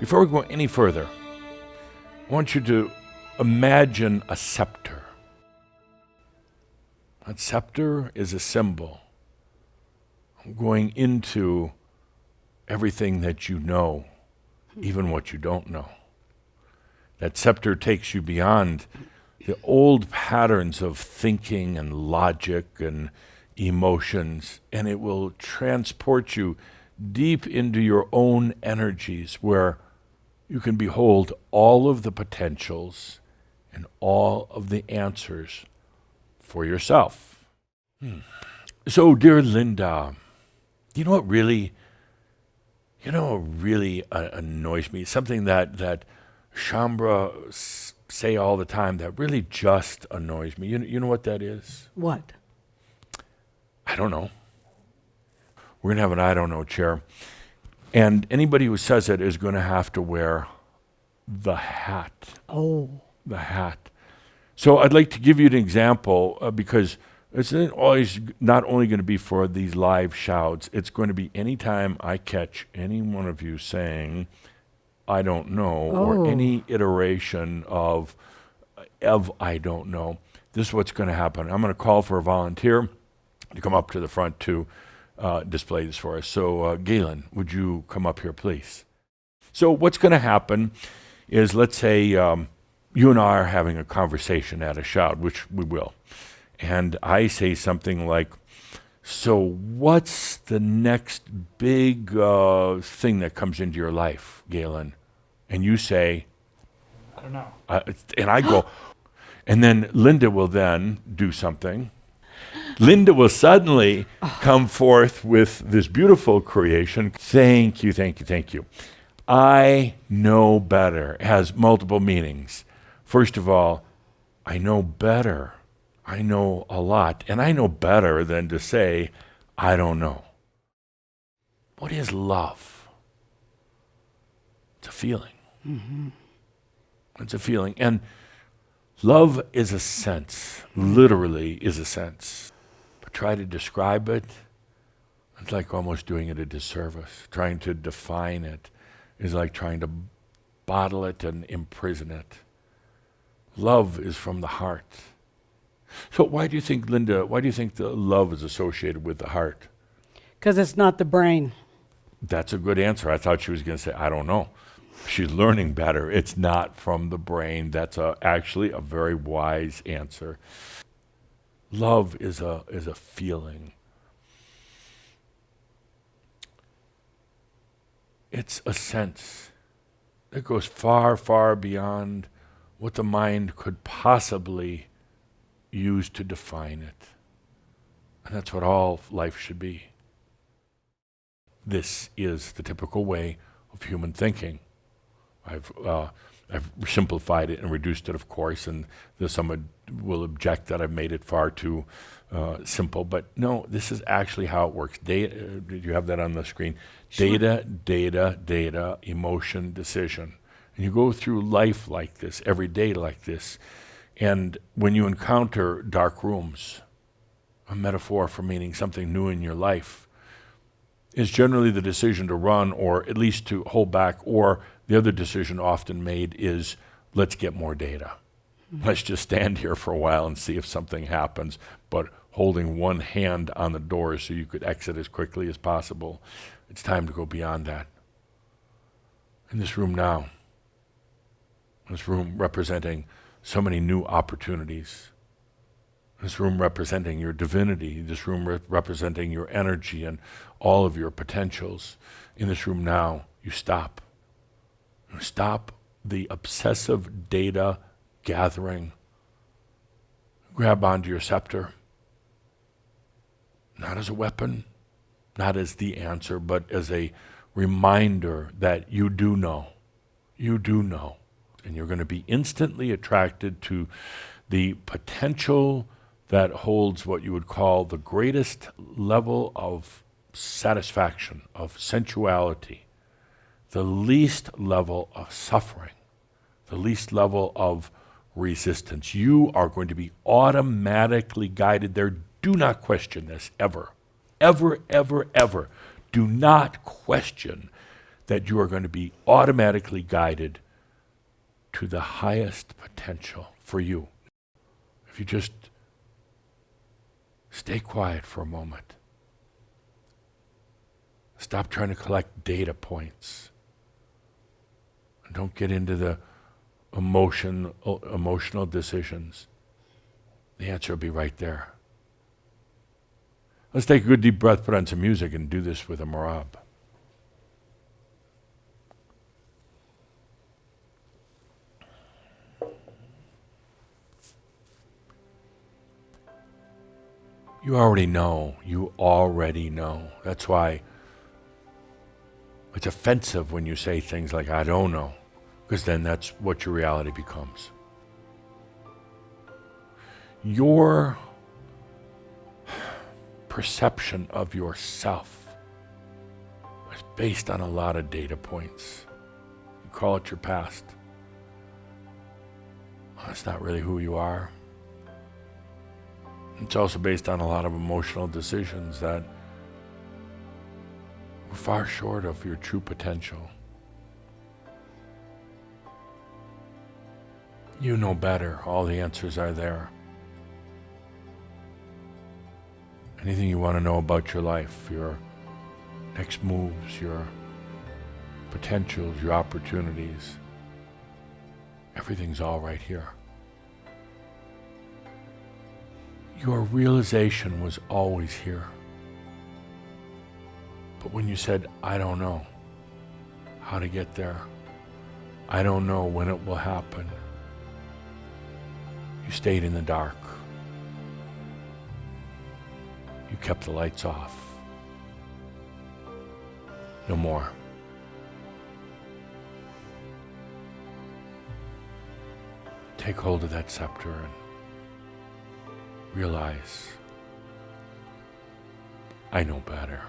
Before we go any further, I want you to imagine a scepter. A scepter is a symbol going into everything that you know, even what you don't know. That scepter takes you beyond the old patterns of thinking and logic and emotions, and it will transport you deep into your own energies where you can behold all of the potentials and all of the answers for yourself. So, dear Linda, you know what really annoys me? Something that Shambra say all the time that really just annoys me. You know what that is? What? I don't know. We're going to have an I don't know chair. And anybody who says it is going to have to wear the hat. Oh. The hat. So I'd like to give you an example because it's always not only going to be for these live shouds, it's going to be anytime I catch any one of you saying, I don't know, or any iteration of I don't know. This is what's going to happen. I'm going to call for a volunteer to come up to the front to display this for us. So Galen, would you come up here, please? So what's going to happen is, let's say you and I are having a conversation at a shout, which we will. And I say something like, so what's the next big thing that comes into your life, Galen? And you say, I don't know. And I go, and then Linda will then do something. Linda will suddenly come forth with this beautiful creation. Thank you, thank you, thank you. I know better. It has multiple meanings. First of all, I know better. I know a lot, and I know better than to say, I don't know. What is love? It's a feeling. Mm-hmm. It's a feeling. And love is a sense, literally is a sense. But try to describe it, it's like almost doing it a disservice. Trying to define it is like trying to bottle it and imprison it. Love is from the heart. So why do you think, Linda, the love is associated with the heart? Because it's not the brain. That's a good answer. I thought she was going to say, I don't know. She's learning better. It's not from the brain. That's actually a very wise answer. Love is a feeling. It's a sense that goes far, far beyond what the mind could possibly use to define it. And that's what all life should be. This is the typical way of human thinking. I've simplified it and reduced it, of course, and someone will object that I've made it far too simple. But no, this is actually how it works. Data, did you have that on the screen? Sure. Data, emotion, decision. And you go through life like this, every day like this. And when you encounter dark rooms, a metaphor for meaning something new in your life, is generally the decision to run or at least to hold back, or the other decision often made is, let's get more data. Mm-hmm. Let's just stand here for a while and see if something happens, but holding one hand on the door so you could exit as quickly as possible. It's time to go beyond that. In this room now, this room representing so many new opportunities. This room representing your divinity. This room representing your energy and all of your potentials. In this room now, you stop. You stop the obsessive data gathering. Grab onto your scepter. Not as a weapon, not as the answer, but as a reminder that you do know. You do know. And you're going to be instantly attracted to the potential that holds what you would call the greatest level of satisfaction, of sensuality, the least level of suffering, the least level of resistance. You are going to be automatically guided there. Do not question this, ever. Ever, ever, ever. Do not question that you are going to be automatically guided to the highest potential for you. If you just stay quiet for a moment. Stop trying to collect data points. And don't get into the emotional decisions. The answer will be right there. Let's take a good deep breath, put on some music, and do this with a marab. You already know. You already know. That's why it's offensive when you say things like, I don't know, because then that's what your reality becomes. Your perception of yourself is based on a lot of data points. You call it your past. Well, that's not really who you are. It's also based on a lot of emotional decisions that were far short of your true potential. You know better. All the answers are there. Anything you want to know about your life, your next moves, your potentials, your opportunities, everything's all right here. Your realization was always here. But when you said, I don't know how to get there, I don't know when it will happen, you stayed in the dark. You kept the lights off. No more. Take hold of that scepter and realize, I know better.